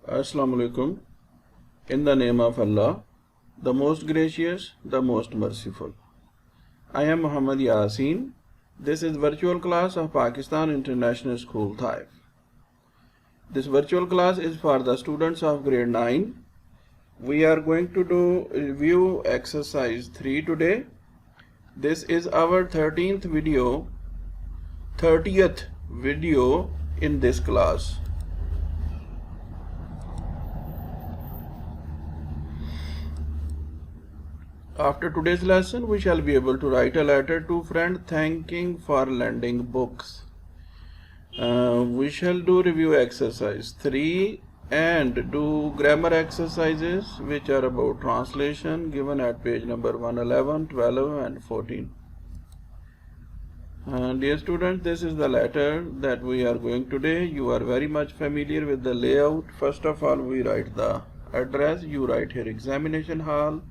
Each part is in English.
Assalamu alaikum. In the name of Allah, the most gracious, the most merciful. I am Muhammad Yasin. This is virtual class of Pakistan International School Taif. This virtual class is for the students of grade 9. We are going to do review exercise 3 today. This is our 30th video in this class. After today's lesson, we shall be able to write a letter to friend thanking for lending books. We shall do review exercise 3 and do grammar exercises which are about translation given at page number 111, 12 and 14. Dear students, this is the letter that we are going today. You are very much familiar with the layout. First of all, we write the address. You write here examination hall,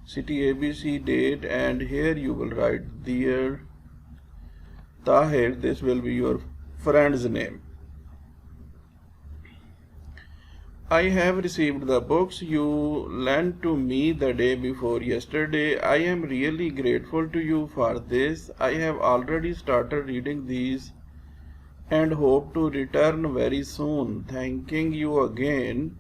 city ABC, date, and here you will write Dear Tahir. This will be your friend's name. I have received the books you lent to me the day before yesterday. I am really grateful to you for this. I have already started reading these and hope to return very soon. Thanking you again.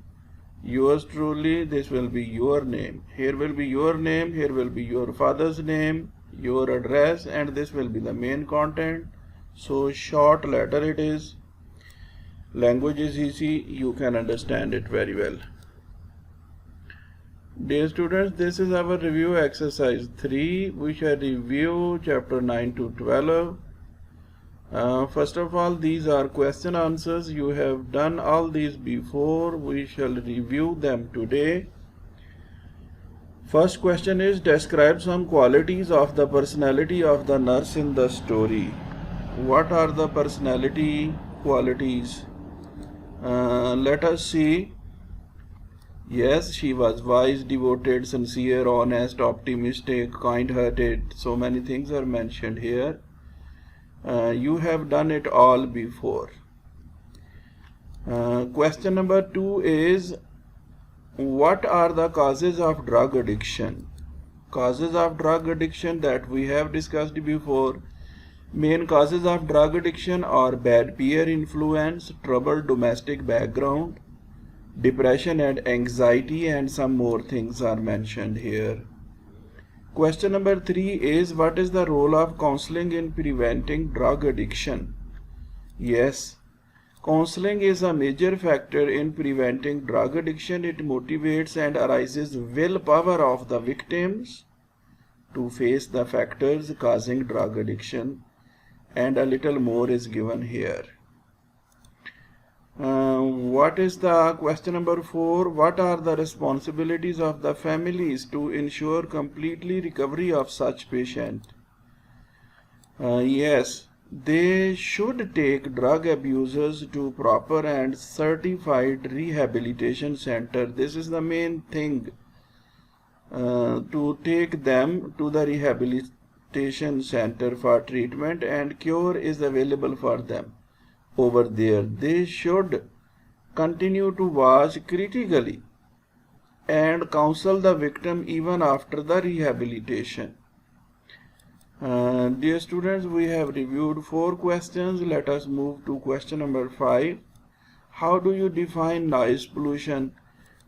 Yours truly. This will be your name. Here will be your name. Here will be your father's name, your address, and this will be the main content. So short letter it is. Language is easy. You can understand it very well. Dear students, this is our review exercise 3. We shall review chapter 9 to 12. First of all, these are question answers. You have done all these before. We shall review them today. First question is, describe some qualities of the personality of the nurse in the story. What are the personality qualities? Let us see. Yes, she was wise, devoted, sincere, honest, optimistic, kind-hearted. So many things are mentioned here. You have done it all before. Question number 2 is, what are the causes of drug addiction? Causes of drug addiction that we have discussed before. Main causes of drug addiction are bad peer influence, troubled domestic background, depression and anxiety, and some more things are mentioned here. Question number 3 is, what is the role of counseling in preventing drug addiction? Yes, counseling is a major factor in preventing drug addiction. It motivates and arises willpower of the victims to face the factors causing drug addiction, and a little more is given here. What is the question number 4? What are the responsibilities of the families to ensure completely recovery of such patient? Yes, they should take drug abusers to proper and certified rehabilitation center. This is the main thing, to take them to the rehabilitation center for treatment, and cure is available for them over there. They should continue to watch critically and counsel the victim even after the rehabilitation. Dear students, we have reviewed 4 questions. Let us move to question number 5. How do you define noise pollution?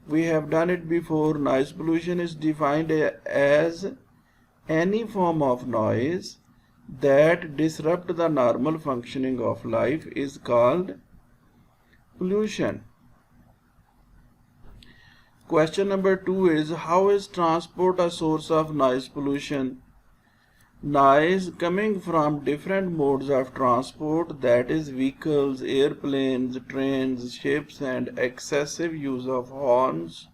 We have done it before. Noise pollution is defined as any form of noise that disrupt the normal functioning of life is called pollution. Question number 2 is, how is transport a source of noise pollution? Noise coming from different modes of transport, that is vehicles, airplanes, trains, ships, and excessive use of horns,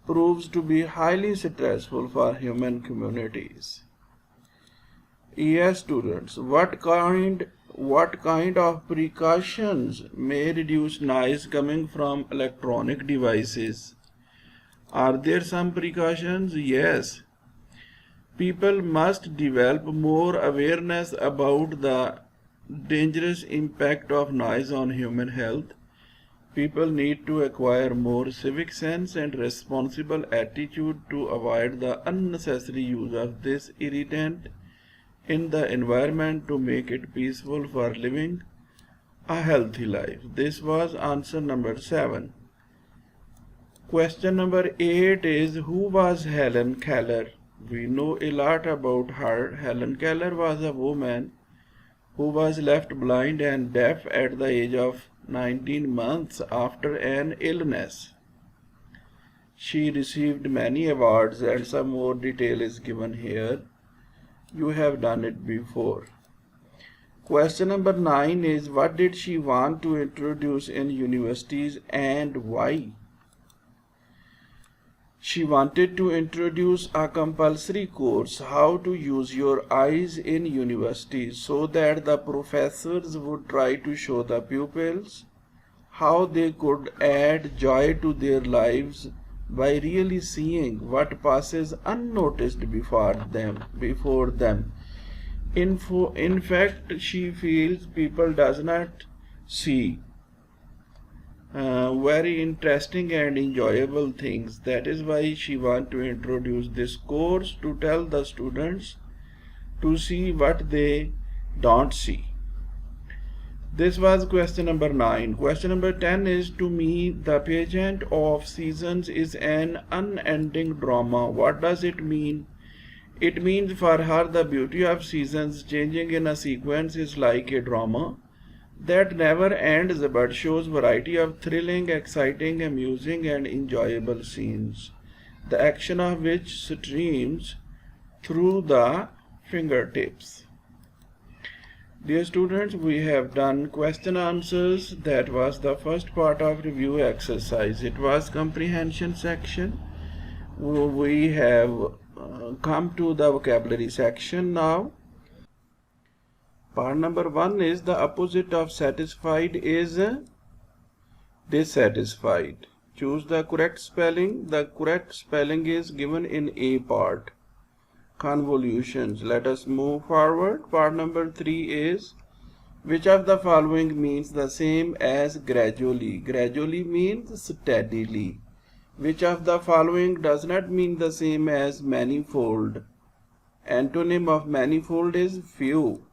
proves to be highly stressful for human communities. Yes, students, what kind of precautions may reduce noise coming from electronic devices? Are there some precautions? Yes. People must develop more awareness about the dangerous impact of noise on human health. People need to acquire more civic sense and responsible attitude to avoid the unnecessary use of this irritant in the environment to make it peaceful for living a healthy life. This was answer number 7. Question number 8 is, who was Helen Keller? We know a lot about her. Helen Keller was a woman who was left blind and deaf at the age of 19 months after an illness. She received many awards, and some more detail is given here. You have done it before. Question number 9 is, what did she want to introduce in universities and why? She wanted to introduce a compulsory course, how to use your eyes in universities, so that the professors would try to show the pupils how they could add joy to their lives by really seeing what passes unnoticed before them. In fact, she feels people does not see very interesting and enjoyable things. That is why she wants to introduce this course to tell the students to see what they don't see. This was question number 9. Question number 10 is, to me, the pageant of seasons is an unending drama. What does it mean? It means for her the beauty of seasons changing in a sequence is like a drama that never ends but shows variety of thrilling, exciting, amusing and enjoyable scenes, the action of which streams through the fingertips. Dear students, we have done question answers. That was the first part of review exercise. It was comprehension section. We have come to the vocabulary section now. Part number 1 is, the opposite of satisfied is dissatisfied. Choose the correct spelling. The correct spelling is given in A part. Convolutions. Let us move forward. Part number 3 is, which of the following means the same as gradually? Gradually means steadily. Which of the following does not mean the same as manifold? Antonym of manifold is few.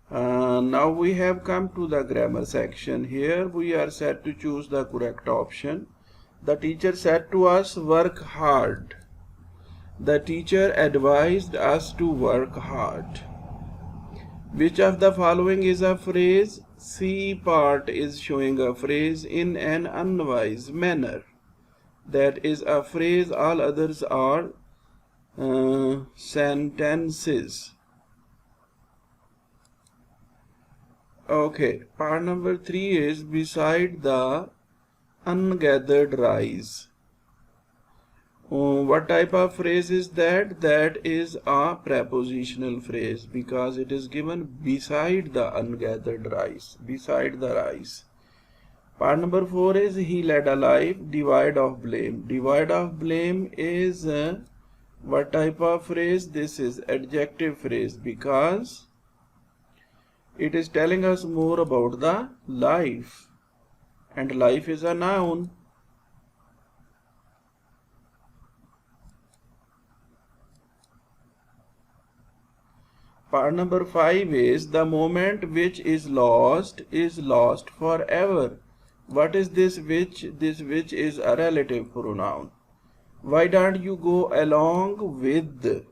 Now we have come to the grammar section. Here we are set to choose the correct option. The teacher said to us, work hard. The teacher advised us to work hard. Which of the following is a phrase? C part is showing a phrase in an unwise manner. That is a phrase. All others are sentences. Okay, part number 3 is, beside the ungathered rice. What type of phrase is that? That is a prepositional phrase because it is given beside the ungathered rice, beside the rice. Part number 4 is, he led a life devoid of blame. Devoid of blame is what type of phrase? This is adjective phrase because it is telling us more about the life, and life is a noun. Part number 5 is, the moment which is lost forever. What is this which? This which is a relative pronoun. Why don't you go along with?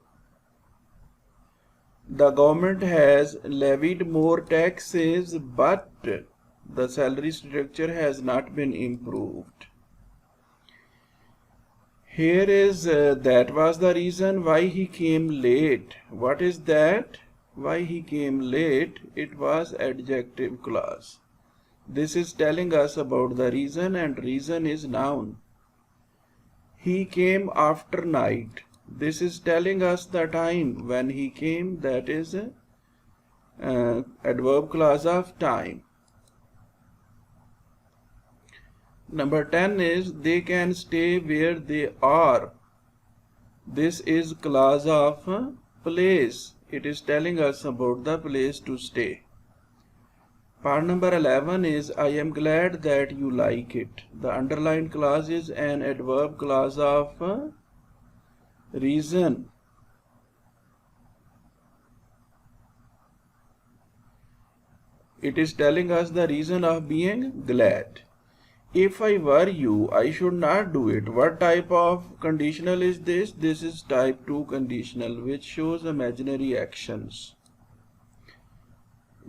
The government has levied more taxes, but the salary structure has not been improved. Here is, that was the reason why he came late. What is that? Why he came late? It was adjective clause. This is telling us about the reason, and reason is noun. He came after night. This is telling us the time when he came. That is adverb clause of time. Number 10 is, they can stay where they are. This is clause of place. It is telling us about the place to stay. Part number 11 is I am glad that you like it. The underlined clause is an adverb clause of reason. It is telling us the reason of being glad. If I were you, I should not do it. What type of conditional is this? This is type 2 conditional, which shows imaginary actions.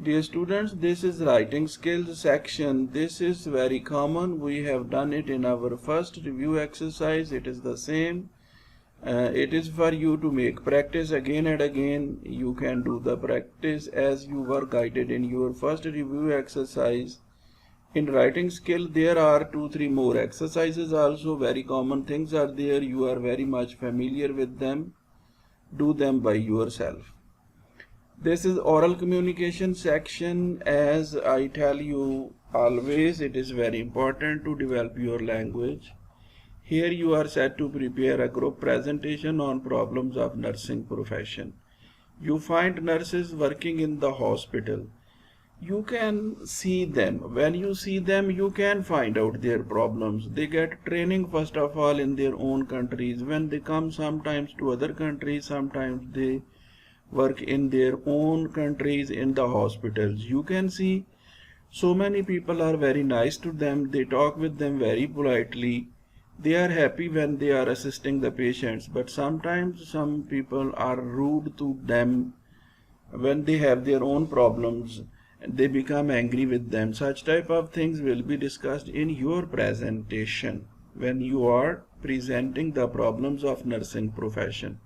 Dear students, this is writing skills section. This is very common. We have done it in our first review exercise. It is the same. It is for you to make practice again and again. You can do the practice as you were guided in your first review exercise. In writing skill, there are 2-3 more exercises also. Very common things are there. You are very much familiar with them. Do them by yourself. This is oral communication section. As I tell you always, it is very important to develop your language. Here you are set to prepare a group presentation on problems of nursing profession. You find nurses working in the hospital. You can see them. When you see them, you can find out their problems. They get training first of all in their own countries. When they come sometimes to other countries, sometimes they work in their own countries in the hospitals. You can see so many people are very nice to them. They talk with them very politely. They are happy when they are assisting the patients, but sometimes some people are rude to them when they have their own problems. They become angry with them. Such type of things will be discussed in your presentation when you are presenting the problems of nursing profession.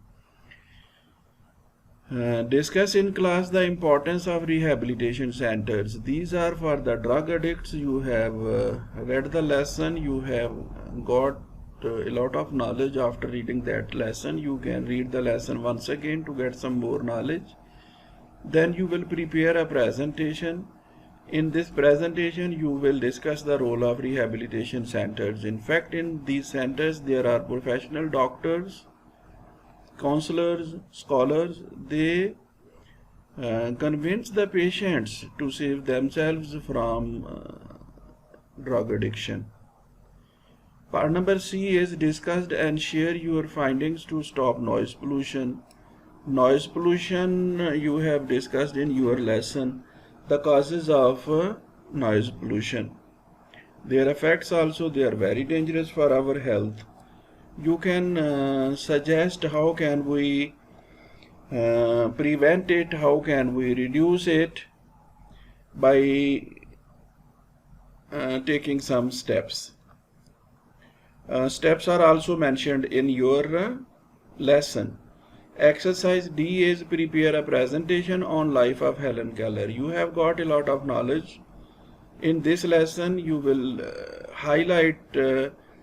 Discuss in class the importance of rehabilitation centers. These are for the drug addicts. You have read the lesson. You have got a lot of knowledge after reading that lesson. You can read the lesson once again to get some more knowledge. Then you will prepare a presentation. In this presentation, you will discuss the role of rehabilitation centers. In fact, in these centers, there are professional doctors, counselors, scholars. They convince the patients to save themselves from drug addiction. Part number C is discussed and share your findings to stop noise pollution. Noise pollution you have discussed in your lesson, the causes of noise pollution. Their effects also, they are very dangerous for our health. You can suggest how can we prevent it, how can we reduce it by taking some steps. Steps are also mentioned in your lesson. Exercise D is prepare a presentation on life of Helen Keller. You have got a lot of knowledge. In this lesson, you will highlight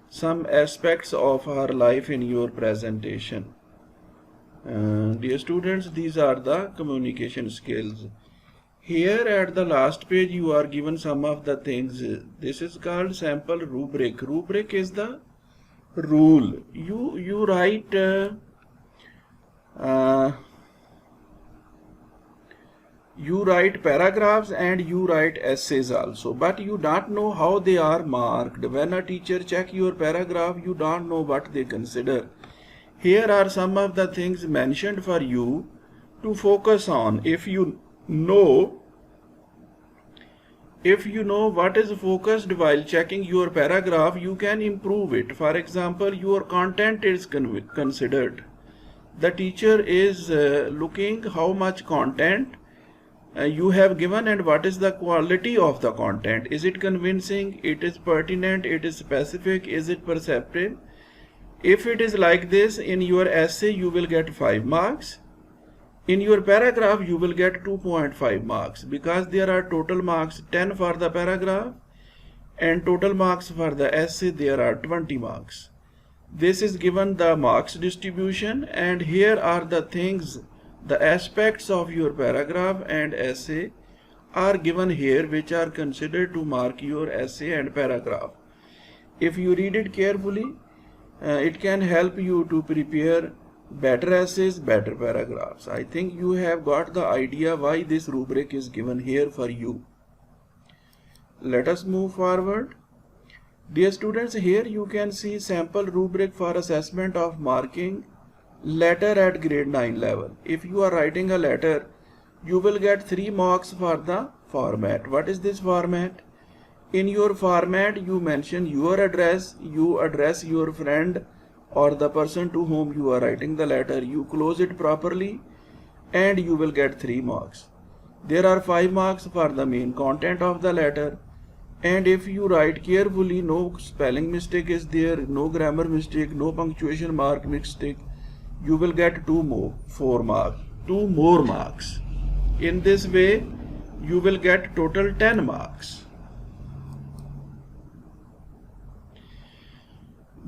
some aspects of her life in your presentation. Dear students, these are the communication skills. Here at the last page, you are given some of the things. This is called sample rubric. Rubric is the rule. You write you write paragraphs and you write essays also, but you don't know how they are marked. When a teacher check your paragraph, you don't know what they consider. Here are some of the things mentioned for you to focus on. If you know what is focused while checking your paragraph, you can improve it. For example, your content is considered. The teacher is looking how much content you have given and what is the quality of the content. Is it convincing? It is pertinent? It is specific? Is it perceptive? If it is like this, in your essay you will get 5 marks. In your paragraph you will get 2.5 marks, because there are total marks 10 for the paragraph and total marks for the essay there are 20 marks. This is given the marks distribution, and here are the things, the aspects of your paragraph and essay are given here, which are considered to mark your essay and paragraph. If you read it carefully, it can help you to prepare better essays, better paragraphs. I think you have got the idea why this rubric is given here for you. Let us move forward. Dear students, here you can see sample rubric for assessment of marking letter at grade 9 level. If you are writing a letter, you will get 3 marks for the format. What is this format? In your format, you mention your address, you address your friend or the person to whom you are writing the letter, you close it properly, and you will get 3 marks. There are 5 marks for the main content of the letter, and if you write carefully, no spelling mistake is there, no grammar mistake, no punctuation mark mistake, you will get 2 more marks. In this way, you will get total 10 marks.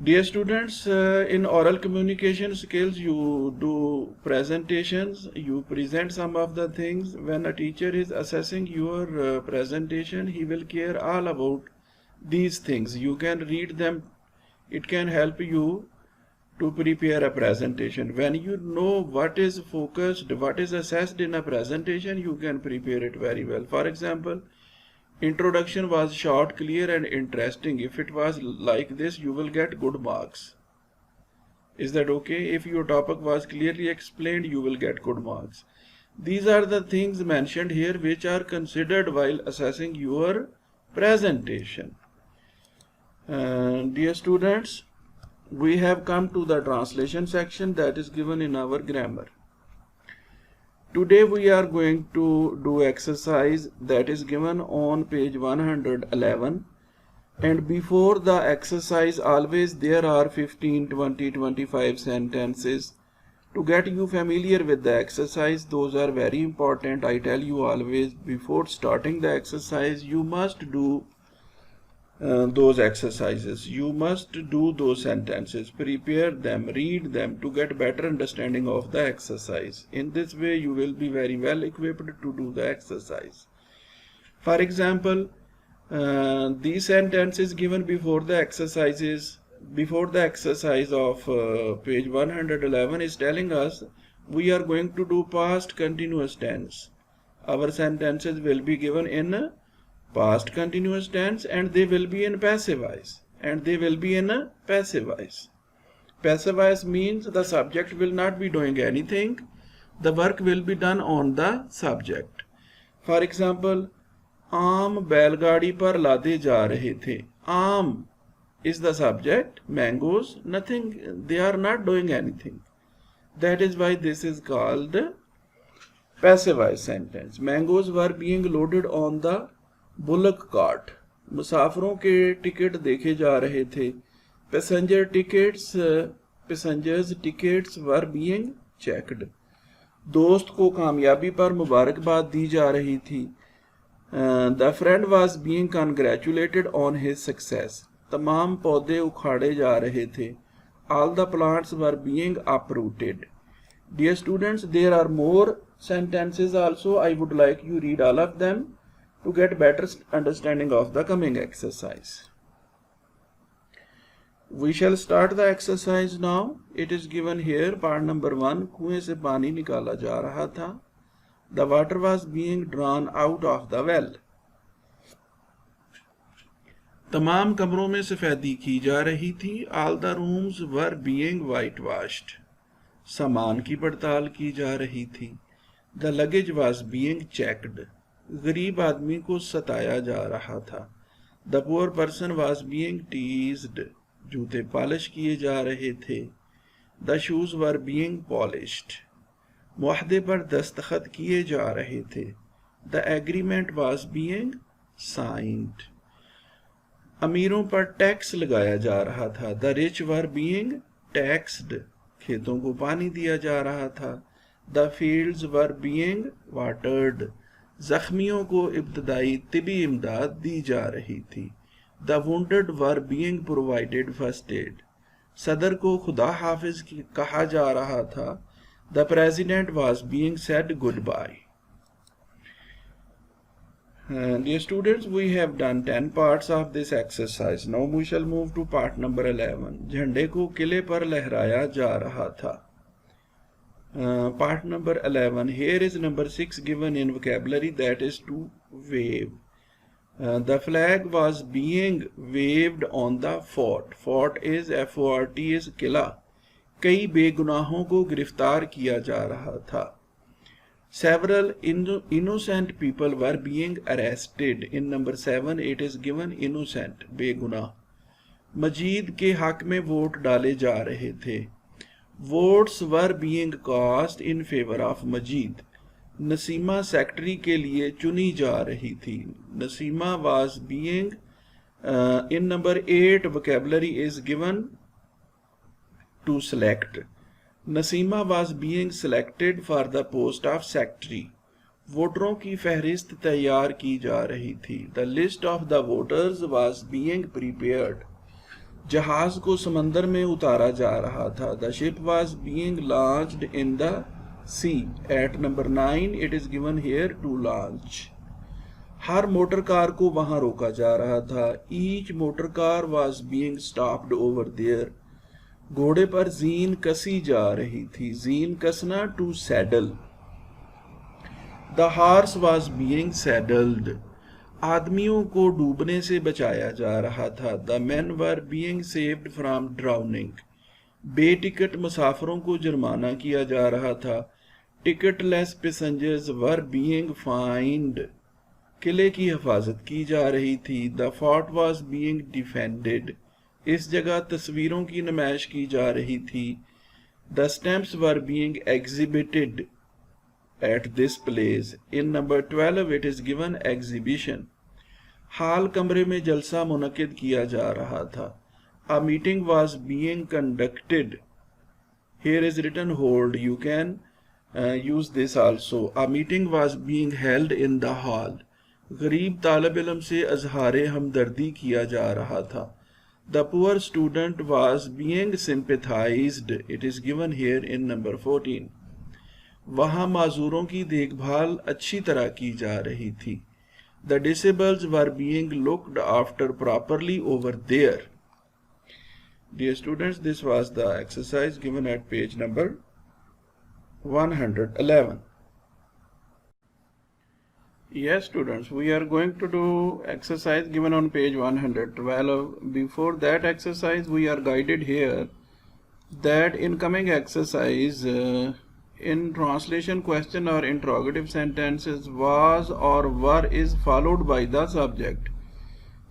Dear students, in oral communication skills, you do presentations, you present some of the things. When a teacher is assessing your presentation, he will care all about these things. You can read them. It can help you to prepare a presentation. When you know what is focused, what is assessed in a presentation, you can prepare it very well. For example, introduction was short, clear and interesting. If it was like this, you will get good marks. Is that okay? If your topic was clearly explained, you will get good marks. These are the things mentioned here which are considered while assessing your presentation. Dear students, we have come to the translation section that is given in our grammar. Today we are going to do exercise that is given on page 111, and before the exercise always there are 15, 20, 25 sentences. To get you familiar with the exercise, those are very important. I tell you always, before starting the exercise, you must do those exercises. You must do those sentences, prepare them, read them to get better understanding of the exercise. In this way, you will be very well equipped to do the exercise. For example, these sentences given before the exercise of page 111 is telling us we are going to do past continuous tense. Our sentences will be given in past continuous tense, and they will be in passive voice. Passive voice means the subject will not be doing anything. The work will be done on the subject. For example, आम बैलगाड़ी पर लादे जा रहे थे. आम is the subject. Mangoes, nothing. They are not doing anything. That is why this is called passive voice sentence. Mangoes were being loaded on the bullock cart. मुसाफिरों के टिकट देखे जा रहे थे. Passengers tickets were being checked. दोस्त को कामयाबी पर मुबारकबाद दी जा रही थी. The friend was being congratulated on his success. तमाम पौधे उखाड़े जा रहे थे. All the plants were being uprooted. Dear students, there are more sentences also. I would like you read all of them to get better understanding of the coming exercise. We shall start the exercise now. It is given here, part number 1. कुएं से पानी निकाला जा रहा था. The water was being drawn out of the well. तमाम कमरों में सफेदी की जा रही थी. All the rooms were being whitewashed. सामान की पड़ताल की जा रही थी. The luggage was being checked. गरीब आदमी को सताया जा रहा था. The poor person was being teased. जूते पॉलिश किए जा रहे थे. The shoes were being polished. मुआहदे पर दस्तखत किए जा रहे थे. The agreement was being signed. अमीरों पर टैक्स लगाया जा रहा था. The rich were being taxed. खेतों को पानी दिया जा रहा था. The fields were being watered. जख्मियों को इब्तदाई तिबी इमदाद दी जा रही थी. The wounded were being provided first aid. सदर को खुदा हाफिज कहा जा रहा था. The president was being said goodbye. Dear students, we have done 10 parts of this exercise. Now we shall move to part number 11. झंडे को किले पर लहराया जा रहा था. Part number 11. Here is number 6 given in vocabulary, that is to wave. The flag was being waved on the fort. Fort is FORT is किला. कई बेगुनाहों को गिरफ्तार किया जा रहा था. Several innocent people were being arrested. In number 7 it is given innocent, बेगुनाह. मजीद के हक में वोट डाले जा रहे थे. Votes were being cast in favor of Majid. Naseema secretary के लिए चुनी जा रही थी. Naseema was being in number 8 vocabulary is given to select. Naseema was being selected for the post of secretary. वोटरों की फहरिस्त तैयार की जा रही थी. The list of the voters was being prepared. जहाज को समंदर में उतारा जा रहा था. The ship was being launched in the sea. At number 9 it is given here to launch. Her motor car को वहां रोका जा रहा था. Each motor car was being stopped over there. घोड़े पर जीन कसी जा रही थी. जीन कसना to saddle. The horse was being saddled. आदमियों को डूबने से बचाया जा रहा था. The man were being saved from drowning. बेटिकट मुसाफरों को जुर्माना किया जा रहा था. Ticketless passengers were being fined. किले की हिफाजत की जा रही थी. The fort was being defended. इस जगह तस्वीरों की नुमाइश की जा रही थी. The stamps were being exhibited at this place. In number 12 it is given exhibition. हाल कमरे में जलसा मुनक्किद किया जा रहा था. A meeting was being conducted. Here is written hold. You can use this also. A meeting was being held in the hall. गरीब तालिब इल्म से अजहारे हमदर्दी किया जा रहा था. The poor student was being sympathized. It is given here in number 14. वहाँ माजूरों की देखभाल अच्छी तरह की जा रही थी. The disabled were being looked after properly over there. Dear students, this was the exercise given at page number 111. Yes students, we are going to do exercise given on page 112. Before that exercise we are guided here that in coming exercise in translation question or interrogative sentences was or were is followed by the subject.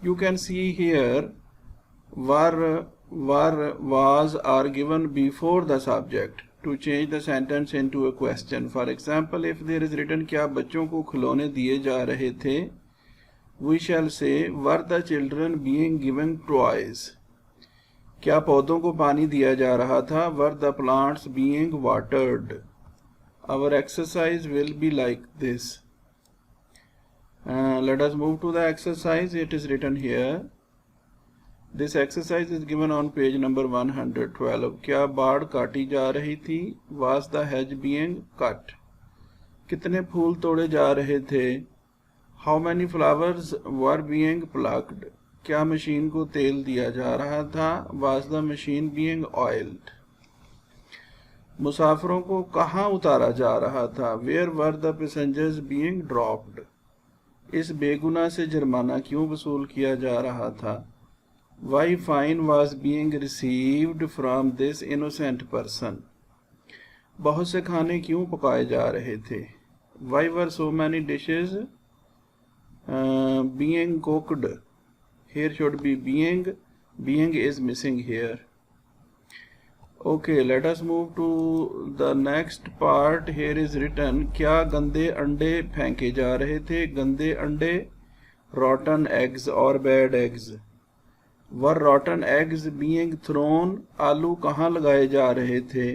You can see here were, was are given before the subject to change the sentence into a question. For example, if there is written क्या बच्चों को खिलौने दिए जा रहे थे, we shall say were the children being given toys. क्या पौधों को पानी दिया जा रहा था, were the plants being watered. Our exercise will be like this. Let us move to the exercise. It is written here. This exercise is given on page number 112. क्या बाड़ काटी जा रही थी? Was the hedge being cut? कितने फूल तोड़े जा रहे थे? How many flowers were being plucked? क्या मशीन को तेल दिया जा रहा था? Was the machine being oiled? मुसाफिरों को कहाँ उतारा जा रहा था? Where were the passengers being dropped? इस बेगुनाह से जुर्माना क्यों वसूल किया जा रहा था? Why fine was being received from this innocent person? बहुत से खाने क्यों पकाए जा रहे थे? Why were so many dishes being cooked? Here should be being. Being is missing here. Okay, let us move to the next part. Here is written क्या गंदे अंडे फेंके जा रहे थे? गंदे अंडे rotten eggs or bad eggs. Were rotten eggs being thrown? आलू कहाँ लगाए जा रहे थे?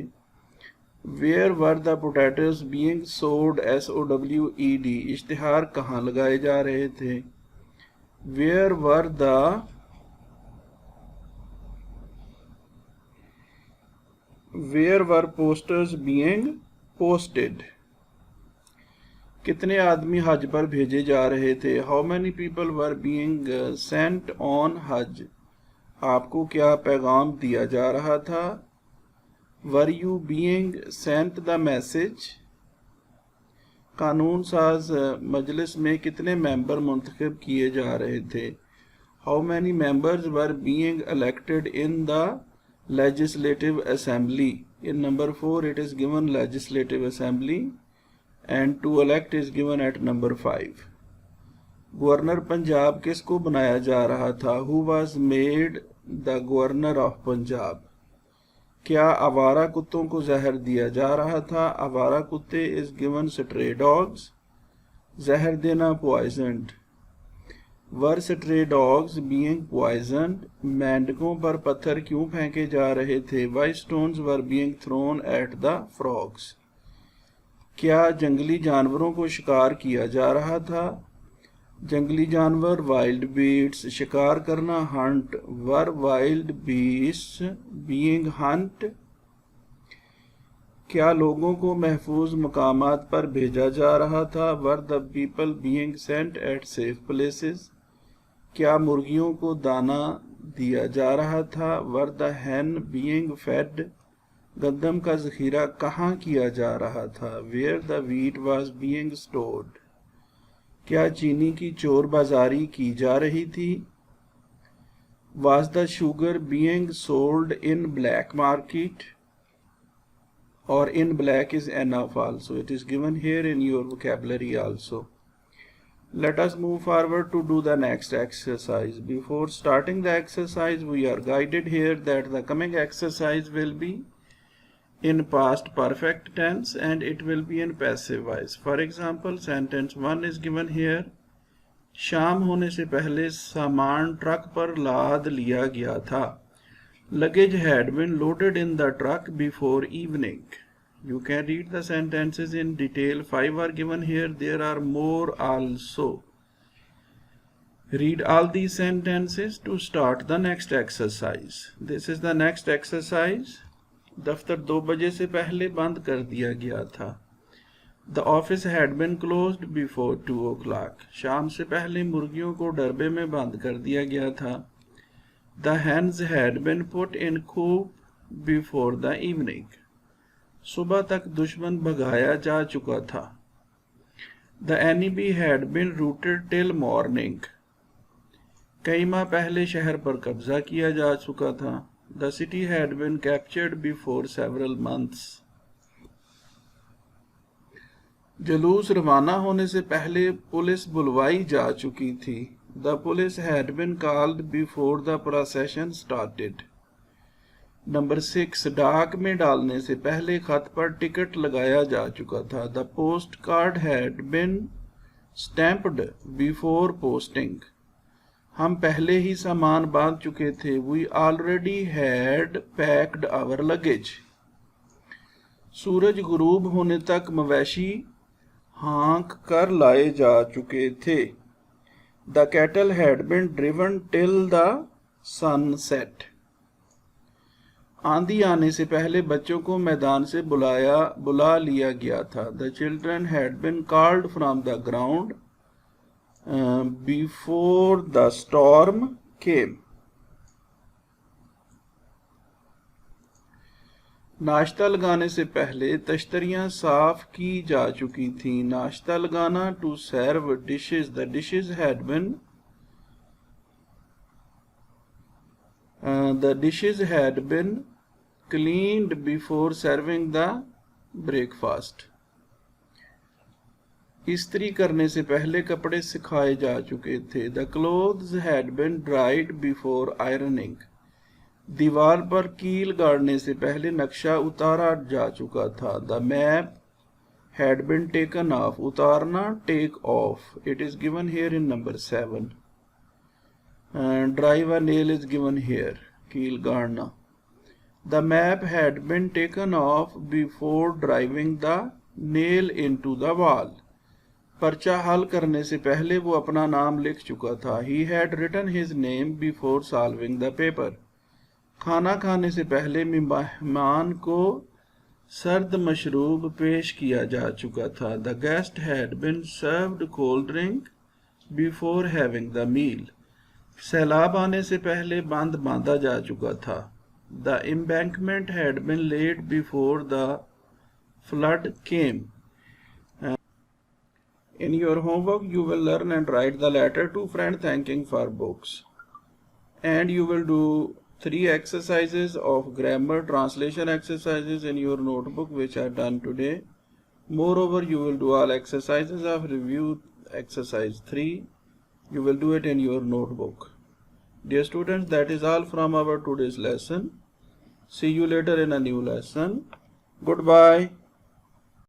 Where were the potatoes being sowed? SOWED. इश्तिहार कहाँ लगाए जा रहे थे? Where were posters being posted? कितने आदमी हज पर भेजे जा रहे थे? How many people were being sent on हज? आपको क्या पैगाम दिया जा रहा था? Were you being sent the message? कानून साज मजलिस में कितने मेंबर मुंतखब किए जा रहे थे? How many members were being elected in the legislative assembly? In number 4 it is given legislative assembly and to elect is given at number 5. Governor Punjab किसको बनाया जा रहा था? Who was made the governor of Punjab? क्या आवारा कुत्तों को जहर दिया जा रहा था? आवारा कुत्ते is given stray dogs. जहर देना poisoned. Were stray dogs being poisoned? मेंढकों पर पत्थर क्यों फेंके जा रहे थे? Why stones were being thrown at the frogs? क्या जंगली जानवरों को शिकार किया जा रहा था? जंगली जानवर वाइल्ड बीट्स शिकार करना हंट? वर वाइल्ड बीट्स बीइंग हंट? क्या लोगों को महफूज मकामात पर भेजा जा रहा था? Were the people being sent at safe places? क्या मुर्गियों को दाना दिया जा रहा था? Were the hen being fed? गंदम का जखीरा कहाँ किया जा रहा था? Where the wheat was being stored? क्या चीनी की चोर बाजारी की जा रही थी? Was the sugar being sold in black market? और in black is enough also. It is given here in your vocabulary also. Let us move forward to do the next exercise. Before starting the exercise, we are guided here that the coming exercise will be in past perfect tense and it will be in passive voice. For example, sentence 1 is given here. शाम होने से पहले सामान truck पर लाद लिया गया था. Luggage had been loaded in the truck before evening. You can read the sentences in detail. 5 are given here. There are more also. Read all these sentences to start the next exercise. This is the next exercise. दफ्तर 2 बजे से पहले बंद कर दिया गया था. The office had been closed before 2 o'clock. शाम से पहले मुर्गियों को डरबे में बंद कर दिया गया था. The hens had been put in coop before the evening. सुबह तक दुश्मन भगाया जा चुका था. The enemy had been routed till morning. कई माह पहले शहर पर कब्जा किया जा चुका था. The city had been captured before several months. जुलूस रवाना होने से पहले पुलिस बुलवाई जा चुकी थी. The police had been called before the procession started. Number 6. डाक में डालने से पहले खत पर टिकट लगाया जा चुका था. The postcard had been stamped before posting. हम पहले ही सामान बांध चुके थे. We already had packed our luggage. सूरज गुरूब होने तक मवेशी हाँक कर लाए जा चुके थे. The cattle had been driven till the sun set. आंधी आने से पहले बच्चों को मैदान से बुला लिया गया था. The children had been called from the ground before the storm came. नाश्ता लगाने से पहले तश्तरियाँ साफ की जा चुकी थीं. नाश्ता लगाना to serve dishes. The dishes had been cleaned before serving the breakfast. इस्त्री करने से पहले कपड़े सिखाए जा चुके थे. The clothes had been dried before ironing. दीवार पर कील गाड़ने से पहले नक्शा उतारा जा चुका था. The map had been taken off. उतारना take off. It is given here in number 7. Drive a nail is given here. कील गाड़ना. The map had been taken off before driving the nail into the wall. पर्चा हल करने से पहले वो अपना नाम लिख चुका था. He had written his name before solving the paper. खाना खाने से पहले मेहमान को सर्द मशरूब पेश किया जा चुका था. The guest had been served cold drink before having the meal. सैलाब आने से पहले बांध बांधा जा चुका था. The embankment had been laid before the flood came. In your homework, you will learn and write the letter to friend thanking for books. And you will do 3 exercises of grammar translation exercises in your notebook, which are done today. Moreover, you will do all exercises of review exercise 3. You will do it in your notebook. Dear students, that is all from our today's lesson. See you later in a new lesson. Goodbye.